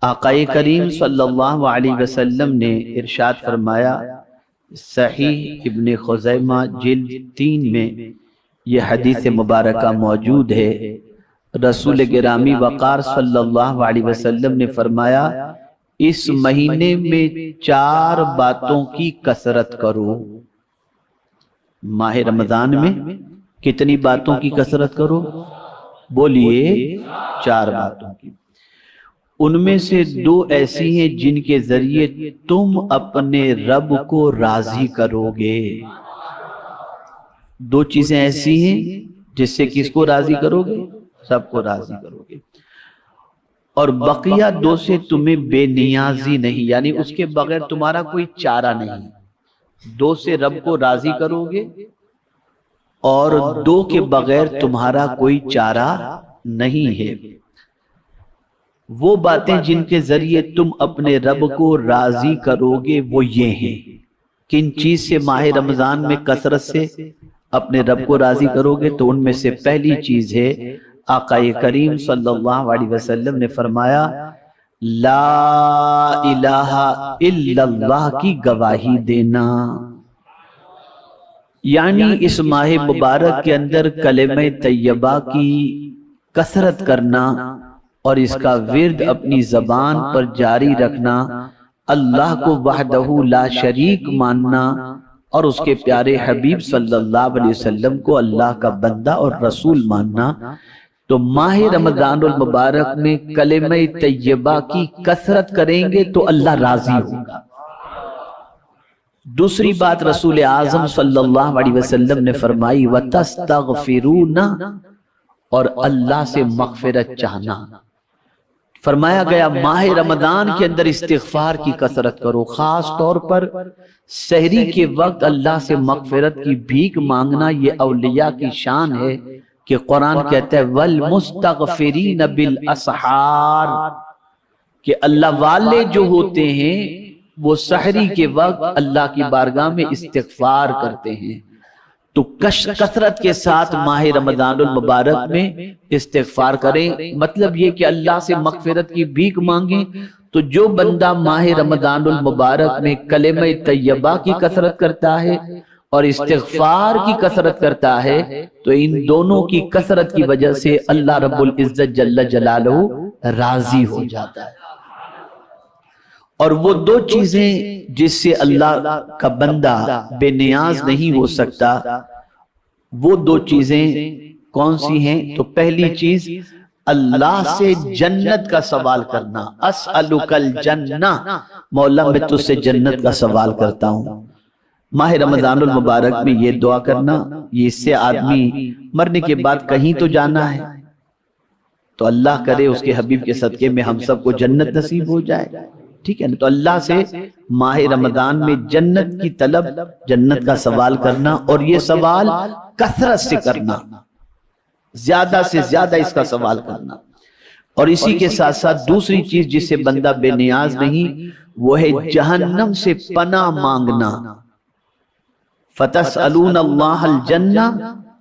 آقائے کریم صلی اللہ علیہ وسلم نے ارشاد فرمایا، صحیح ابن خزیمہ جلد 3 میں یہ حدیث مبارکہ موجود ہے۔ رسول گرامی وقار صلی اللہ علیہ وسلم نے فرمایا، اس مہینے میں 4 باتوں کی کثرت کرو۔ ماہ رمضان میں کتنی باتوں کی کثرت کرو؟ بولیے 4 باتوں کی۔ ان میں سے 2 ایسی ہیں جن کے ذریعے تم اپنے رب کو راضی کرو گے۔ 2 چیزیں ایسی ہیں جس سے کس کو راضی کرو گے؟ سب کو راضی کرو گے۔ اور بقیہ 2 سے تمہیں بے نیازی نہیں، یعنی اس کے بغیر تمہارا کوئی چارہ نہیں۔ 2 سے رب کو راضی کرو گے اور 2 کے بغیر تمہارا کوئی چارہ نہیں ہے۔ وہ باتیں جن کے ذریعے تم اپنے رب کو راضی کرو گے وہ یہ ہیں۔ کن چیز سے ماہ رمضان میں کثرت سے اپنے رب کو راضی کرو گے؟ تو ان میں سے پہلی چیز ہے، آقا کریم صلی اللہ علیہ وسلم نے فرمایا، لا الہ الا اللہ کی گواہی دینا۔ یعنی اس ماہ مبارک کے اندر کلمہ طیبہ کی کثرت کرنا اور اس کا ورد اپنی زبان پر جاری رکھنا، اللہ کو وحدہ لا شریک ماننا اور اس کے پیارے حبیب صلی اللہ علیہ وسلم کو اللہ کا بندہ اور رسول ماننا۔ تو ماہ رمضان المبارک میں کلمہ طیبہ کی کثرت کریں گے تو اللہ راضی ہوگا۔ دوسری بات رسول اعظم صلی اللہ علیہ وسلم نے فرمائی، وَتَسْتَغْفِرُونَ، اور اللہ سے مغفرت چاہنا۔ فرمایا گیا ماہ رمضان کے اندر استغفار کی کثرت کرو، خاص طور پر سحری کے وقت اللہ سے مغفرت کی بھیک مانگنا۔ یہ اولیاء کی شان ہے کہ قرآن کہتا ہے وَالْمُسْتَغْفِرِينَ بِالْأَسْحَارِ، کہ اللہ والے جو ہوتے ہیں وہ سحری کے وقت اللہ کی بارگاہ میں استغفار کرتے ہیں۔ تو کثرت کے ساتھ ماہ رمضان المبارک میں استغفار کریں، مطلب یہ کہ اللہ سے مغفرت کی بھیک مانگیں۔ تو جو بندہ ماہ رمضان المبارک میں کلمہ طیبہ کی کثرت کرتا ہے اور استغفار کی کثرت کرتا ہے تو ان دونوں کی کثرت کی وجہ سے اللہ رب العزت جل جلالہ راضی ہو جاتا ہے۔ اور وہ 2 چیزیں جس سے اللہ کا بندہ بے نیاز نہیں ہو سکتا، وہ 2 چیزیں کون سی ہیں؟ تو پہلی چیز اللہ سے جنت کا سوال کرنا، اسألک الجنہ، مولا میں تجھ سے جنت کا سوال کرتا ہوں۔ ماہ رمضان المبارک میں یہ دعا کرنا، یہ اس سے آدمی مرنے کے بعد کہیں تو جانا ہے، تو اللہ کرے اس کے حبیب کے صدقے میں ہم سب کو جنت نصیب ہو جائے، ٹھیک ہے نا؟ تو اللہ سے ماہ رمضان میں جنت کی طلب، جنت کا سوال کرنا، اور یہ سوال کثرت سے کرنا، زیادہ سے زیادہ اس کا سوال کرنا۔ اور اسی کے ساتھ ساتھ دوسری چیز جس سے بندہ بے نیاز نہیں، وہ ہے جہنم سے پناہ مانگنا۔ فَتَسْأَلُونَ اللَّهَ الْجَنَّةَ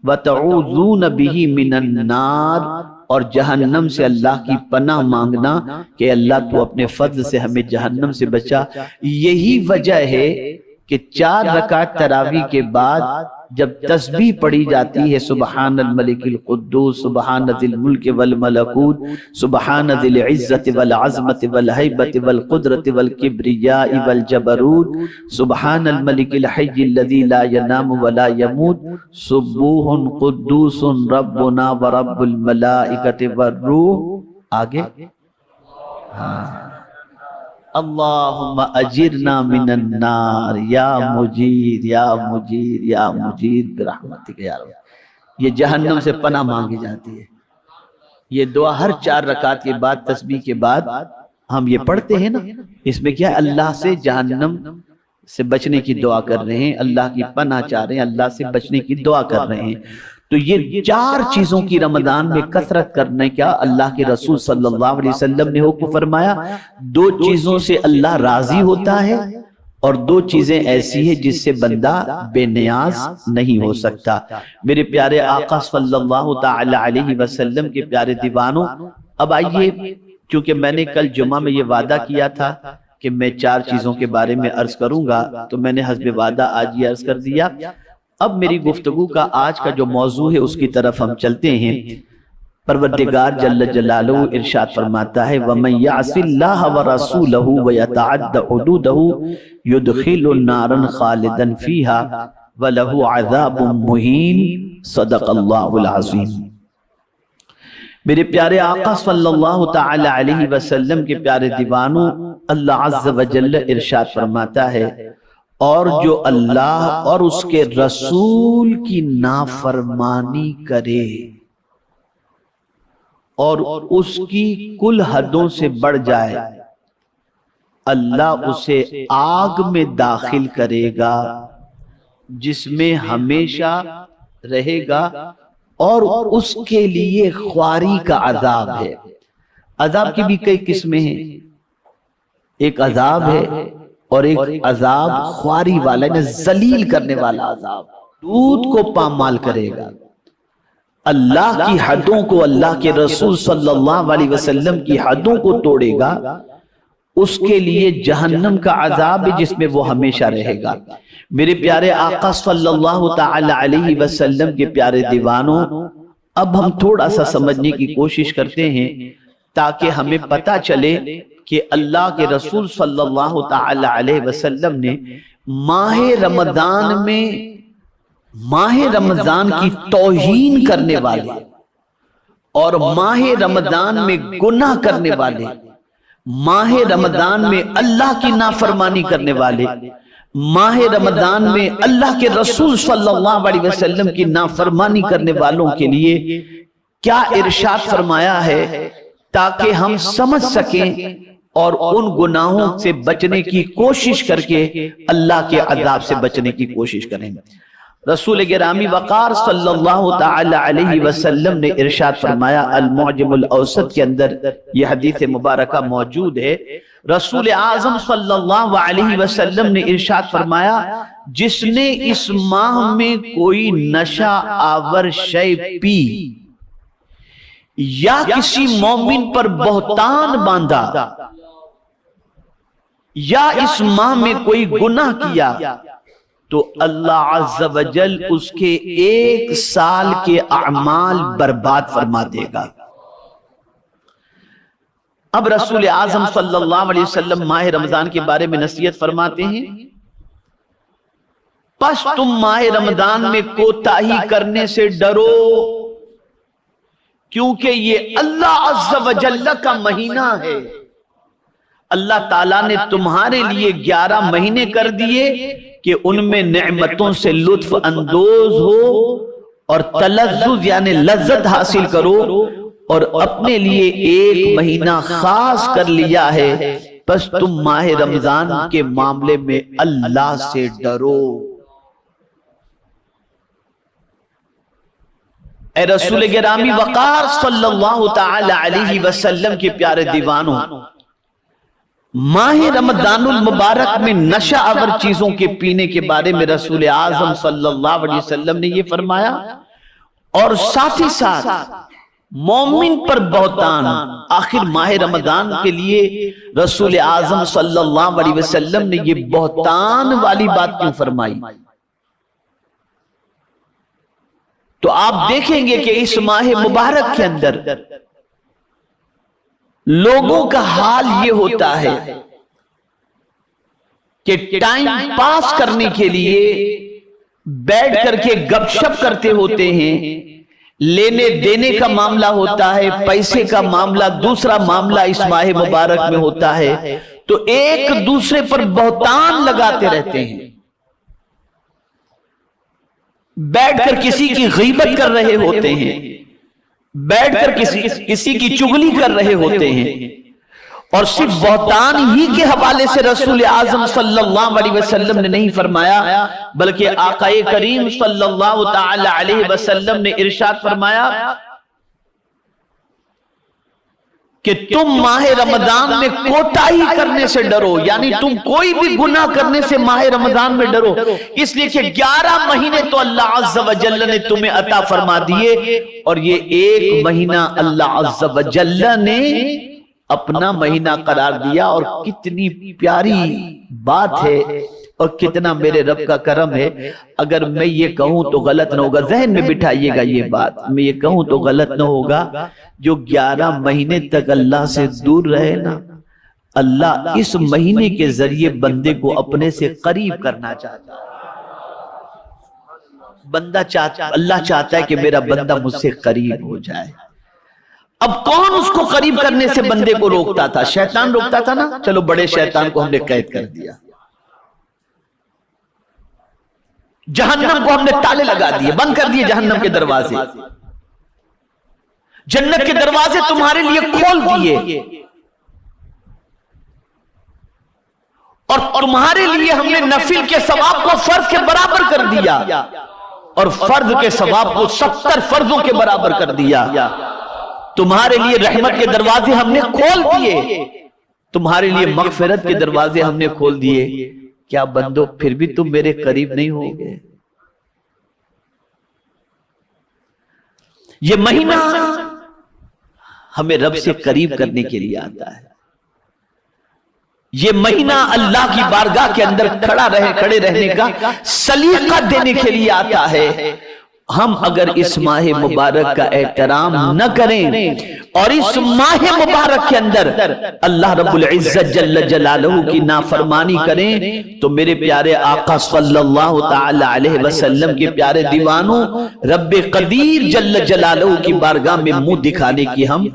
وَتَعُوذُونَ بِهِ مِنَ النَّارِ، اور جہنم سے اللہ کی پناہ مانگنا کہ اللہ تو اپنے فضل سے ہمیں جہنم سے بچا۔ یہی وجہ ہے کہ 4 رکعت تراویح کے بعد جب تسبیح پڑھی جاتی ہے، سبحان الملک القدوس، سبحان ذی الملک والملکوت، سبحان ذی العزت والعظمت والہیبت والقدرت والکبریاء والجبروت، سبحان الملک الحی الذی لا ینام ولا یموت، سبوح قدوس ربنا ورب الملائکۃ والروح۔ آگے اللہم اجرنا من النار یا مجیر یا مجیر یا مجیر برحمتک یا رب۔ یہ جہنم سے پناہ مانگی جاتی ہے۔ یہ دعا ہر 4 رکعت کے بعد، تسبیح کے بعد ہم یہ پڑھتے ہیں نا۔ اس میں کیا ہے؟ اللہ سے جہنم سے بچنے کی دعا کر رہے ہیں، اللہ کی پناہ چاہ رہے ہیں، اللہ سے بچنے کی دعا کر رہے ہیں۔ تو یہ 4 چیزوں کی رمضان میں کثرت کرنے کا اللہ کے رسول صلی اللہ علیہ وسلم نے حکم فرمایا۔ 2 چیزوں سے اللہ راضی ہوتا ہے اور 2 چیزیں ایسی ہیں جس سے بندہ بے نیاز نہیں ہو سکتا۔ میرے پیارے آقا صلی اللہ تعالی علیہ وسلم کے پیارے دیوانوں، اب آئیے چونکہ میں نے کل جمعہ میں یہ وعدہ کیا تھا کہ میں 4 چیزوں کے بارے میں عرض کروں گا، تو میں نے حسب وعدہ آج یہ عرض کر دیا۔ اب میری گفتگو کا آج کا جو موضوع ہے اس کی طرف ہم چلتے ہیں۔ پروردگار جل جلالہ ارشاد فرماتا ہے وَمَن يَعْصِ اللَّهَ وَرَسُولَهُ وَيَتَعَدَّ حُدُودَهُ يُدْخِلْهُ نَارًا خَالِدًا فِيهَا وَلَهُ عَذَابٌ مُّهِينٌ صدق اللہ العظیم۔ میرے پیارے آقا صلی اللہ تعالی علیہ وسلم کے پیارے دیوانوں، اللہ عز و جل ارشاد فرماتا ہے اور جو اللہ اور اس کے رسول کی نافرمانی کرے اور اس کی کل حدوں سے بڑھ جائے، اللہ اسے آگ میں داخل کرے گا جس میں ہمیشہ رہے گا، اور اس کے لیے خواری کا عذاب ہے۔ عذاب کی بھی کئی قسمیں ہیں، ایک عذاب ہے اور ایک عذاب خواری والا، یعنی ذلیل کرنے والا عذاب، دودھ کو پامال کرے گا، اللہ کی حدوں کو، اللہ کے رسول صلی اللہ علیہ وسلم کی حدوں کو توڑے گا، اس کے لیے جہنم کا عذاب ہے جس میں وہ ہمیشہ رہے گا۔ میرے پیارے آقا صلی اللہ تعالی علیہ وسلم کے پیارے دیوانوں، اب ہم تھوڑا سا سمجھنے کی کوشش کرتے ہیں تاکہ ہمیں پتہ چلے کہ اللہ کے رسول صلی اللہ تعالی علیہ وسلم نے ماہ رمضان کی توہین کرنے والے اور ماہ رمضان میں گناہ کرنے والے، ماہ رمضان میں اللہ کی نافرمانی کرنے والے، ماہ رمضان میں اللہ کے رسول صلی اللہ علیہ وسلم کی نافرمانی کرنے والوں کے لیے کیا ارشاد فرمایا ہے تاکہ ہم سمجھ سکیں اور ان گناہوں سے بچنے کی کوشش کر کے اللہ کے عذاب سے بچنے کی کوشش کریں۔ رسول گرامی وقار صلی اللہ تعالی علیہ وسلم نے ارشاد فرمایا، المعجم الاوسط کے اندر یہ حدیث مبارکہ موجود ہے، رسول اعظم صلی اللہ علیہ وسلم نے ارشاد فرمایا، جس نے اس ماہ میں کوئی نشہ آور شے پی یا کسی مومن پر بہتان باندھا یا اس ماہ میں کوئی گناہ کیا تو اللہ عز و جل اس کے 1 سال کے اعمال برباد فرما دے گا۔ اب رسول اعظم صلی اللہ علیہ وسلم ماہ رمضان کے بارے میں نصیحت فرماتے ہیں، پس تم ماہ رمضان میں کوتاہی کرنے سے ڈرو، کیونکہ یہ اللہ عز و جل کا مہینہ ہے۔ اللہ تعالیٰ نے تمہارے لیے 11 مہینے کر دیے کہ ان میں نعمتوں سے لطف اندوز ہو اور تلذذ یعنی لذت حاصل کرو، اور اپنے لیے 1 مہینہ خاص کر لیا ہے، بس تم ماہ رمضان کے معاملے میں اللہ سے ڈرو۔ اے رسول گرامی وقار صلی اللہ تعالی علیہ وسلم کے پیارے دیوانوں، ماہ رمضان المبارک میں نشہ آور چیزوں کے پینے کے بارے میں رسول اعظم صلی اللہ علیہ وسلم نے یہ فرمایا، اور ساتھ ہی ساتھ مومن پر بہتان۔ آخر ماہ رمضان کے لیے رسول اعظم صلی اللہ علیہ وسلم نے یہ بہتان والی بات کیوں فرمائی؟ تو آپ دیکھیں گے کہ اس ماہ مبارک کے اندر لوگوں کا حال یہ ہوتا ہے کہ ٹائم پاس کرنے کے لیے بیٹھ کر کے گپ شپ کرتے ہوتے ہیں، لینے دینے کا معاملہ ہوتا ہے، پیسے کا معاملہ، دوسرا معاملہ اس ماہ مبارک میں ہوتا ہے، تو ایک دوسرے پر بہتان لگاتے رہتے ہیں، بیٹھ کر کسی کی غیبت کر رہے ہوتے ہیں، بیٹھ کر کسی کی چغلی کر رہے ہوتے ہیں، اور صرف بہتان ہی کے حوالے سے رسول اعظم صلی اللہ علیہ وسلم نے نہیں فرمایا، بلکہ آقا کریم صلی اللہ تعالی علیہ وسلم نے ارشاد فرمایا کہ تم ماہ رمضان میں کوتاہی کرنے سے ڈرو، یعنی تم کوئی بھی گناہ کرنے سے ماہ رمضان میں ڈرو، اس لیے کہ 11 مہینے تو اللہ عز و جل نے تمہیں عطا فرما دیے، اور یہ 1 مہینہ اللہ عز و جل نے اپنا مہینہ قرار دیا، اور کتنی پیاری بات ہے اور کتنا میرے رب کا کرم ہے۔ اگر میں یہ کہوں تو غلط نہ ہوگا، ذہن میں بٹھائیے گا یہ بات، میں یہ کہوں تو غلط نہ ہوگا، جو 11 مہینے تک اللہ سے دور رہے نا، اللہ اس مہینے کے ذریعے بندے کو اپنے سے قریب کرنا چاہتا ہے۔ اللہ چاہتا ہے کہ میرا بندہ مجھ سے قریب ہو جائے۔ اب کون اس کو قریب کرنے سے بندے کو روکتا تھا؟ شیطان روکتا تھا نا۔ چلو بڑے شیطان کو ہم نے قید کر دیا، جہنم کو ہم نے تالے لگا دیے، بند کر دیے جہنم کے دروازے، جنت کے دروازے تمہارے لیے کھول دیے، اور تمہارے لیے ہم نے نفل کے ثواب کو فرض کے برابر کر دیا، اور فرض کے ثواب کو 70 فرضوں کے برابر کر دیا۔ تمہارے لیے رحمت کے دروازے ہم نے کھول دیے، تمہارے لیے مغفرت کے دروازے ہم نے کھول دیے۔ کیا بندو پھر بھی تم میرے قریب نہیں ہوگے؟ یہ مہینہ ہمیں رب سے قریب کرنے کے لیے آتا ہے، یہ مہینہ اللہ کی بارگاہ کے اندر کھڑے رہنے کا سلیقہ دینے کے لیے آتا ہے۔ ہم اگر اس ماہ مبارک کا احترام نہ کریں اور اس ماہ مبارک کے اندر اللہ رب العزت جل جلالہ کی نافرمانی کریں تو میرے پیارے آقا صلی اللہ تعالی علیہ وسلم کے پیارے دیوانوں، رب قدیر جل جلالہ کی بارگاہ میں منہ دکھانے کی ہم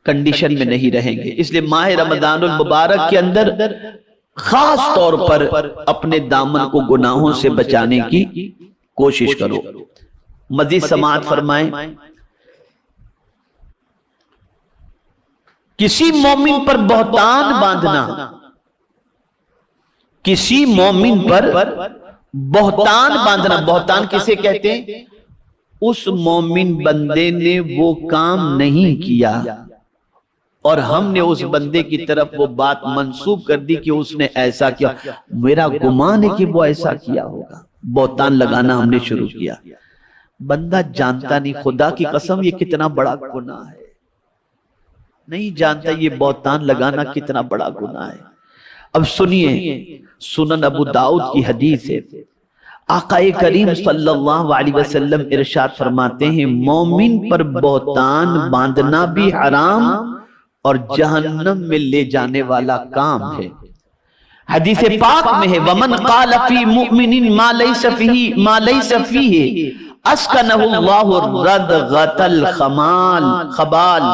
کنڈیشن میں نہیں رہیں گے۔ اس لیے ماہ رمضان المبارک کے اندر خاص طور پر اپنے دامن کو گناہوں سے بچانے کی کوشش کرو۔ مزید سماعت فرمائیں۔ کسی مومن پر بہتان باندھنا، کسی مومن پر بہتان باندھنا، بہتان کسے کہتے ہیں؟ اس مومن بندے نے وہ کام نہیں کیا اور ہم نے اس بندے کی طرف وہ بات منسوب کر دی کہ اس نے ایسا کیا، میرا گمان ہے کہ وہ ایسا کیا ہوگا، بہتان لگانا ہم نے شروع کیا۔ بندہ جانتا نہیں، خدا کی قسم یہ کتنا بڑا گناہ ہے، نہیں جانتا یہ بہتان لگانا کتنا بڑا گناہ ہے۔ اب سنیے، سنن ابو داؤد کی حدیث ہے، آقا کریم صلی اللہ علیہ وسلم ارشاد فرماتے ہیں مومن پر بہتان باندھنا بھی حرام اور جہنم میں لے جانے والا کام ہے۔ حدیث پاک میں ہے وَمَنْ قَالَ فِي مُؤْمِنٍ مَا لَيْسَ فِيهِ أَسْكَنَهُ اللَّهُ رَدْغَةَ الْخَبَالِ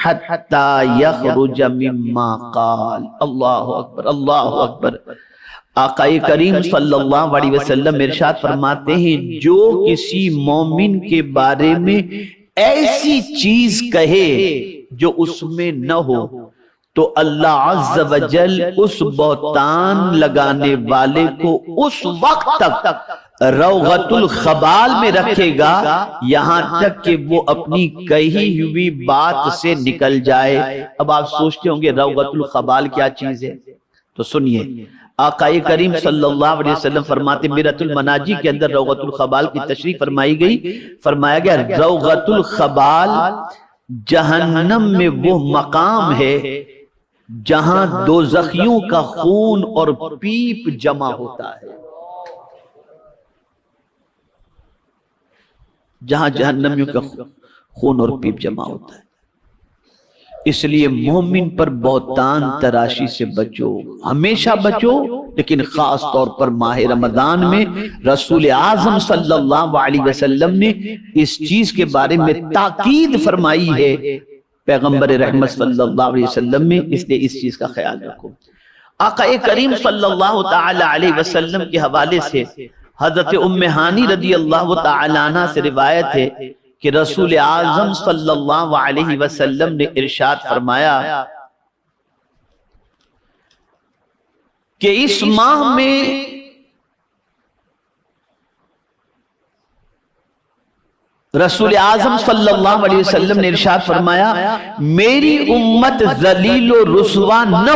حَتَّى يَخْرُجَ مِمَّا قَالَ۔ اللہ اکبر، اللہ اکبر۔ آقا کریم صلی اللہ علیہ وسلم ارشاد فرماتے ہیں جو کسی مومن کے بارے میں ایسی چیز کہے جو اس میں نہ ہو تو اللہ عز و جل اس بہتان لگانے والے کو اس وقت تک روغت الخبال میں رکھے گا یہاں تک کہ وہ اپنی کہی ہوئی بات سے نکل جائے۔ اب آپ سوچتے ہوں گے روغت الخبال کیا چیز ہے؟ تو سنیے، آقا کریم صلی اللہ علیہ وسلم فرماتے میرۃ المناجی کے اندر روغت الخبال کی تشریح فرمائی گئی، فرمایا گیا روغت الخبال جہنم میں وہ مقام ہے جہاں دوزخیوں کا خون اور پیپ جمع ہوتا ہے، جہاں جہنمیوں کا خون اور پیپ جمع ہوتا ہے۔ اس لیے مومن پر بہتان تراشی سے بچو، ہمیشہ بچو، لیکن خاص طور پر ماہ رمضان میں رسول اعظم صلی اللہ علیہ وسلم نے اس چیز کے بارے میں تاکید فرمائی ہے پیغمبر رحمت صلی اللہ علیہ وسلم میں، اس لیے اس چیز کا خیال رکھو۔ آقا کریم صلی اللہ تعالی علیہ وسلم کے حوالے سے حضرت ام ہانی رضی اللہ تعالی عنہ سے روایت ہے کہ رسول اعظم صلی اللہ علیہ وسلم نے ارشاد فرمایا کہ اس ماہ میں رسول اعظم صلی اللہ علیہ وسلم نے ارشاد فرمایا میری امت ذلیل و رسوا نہ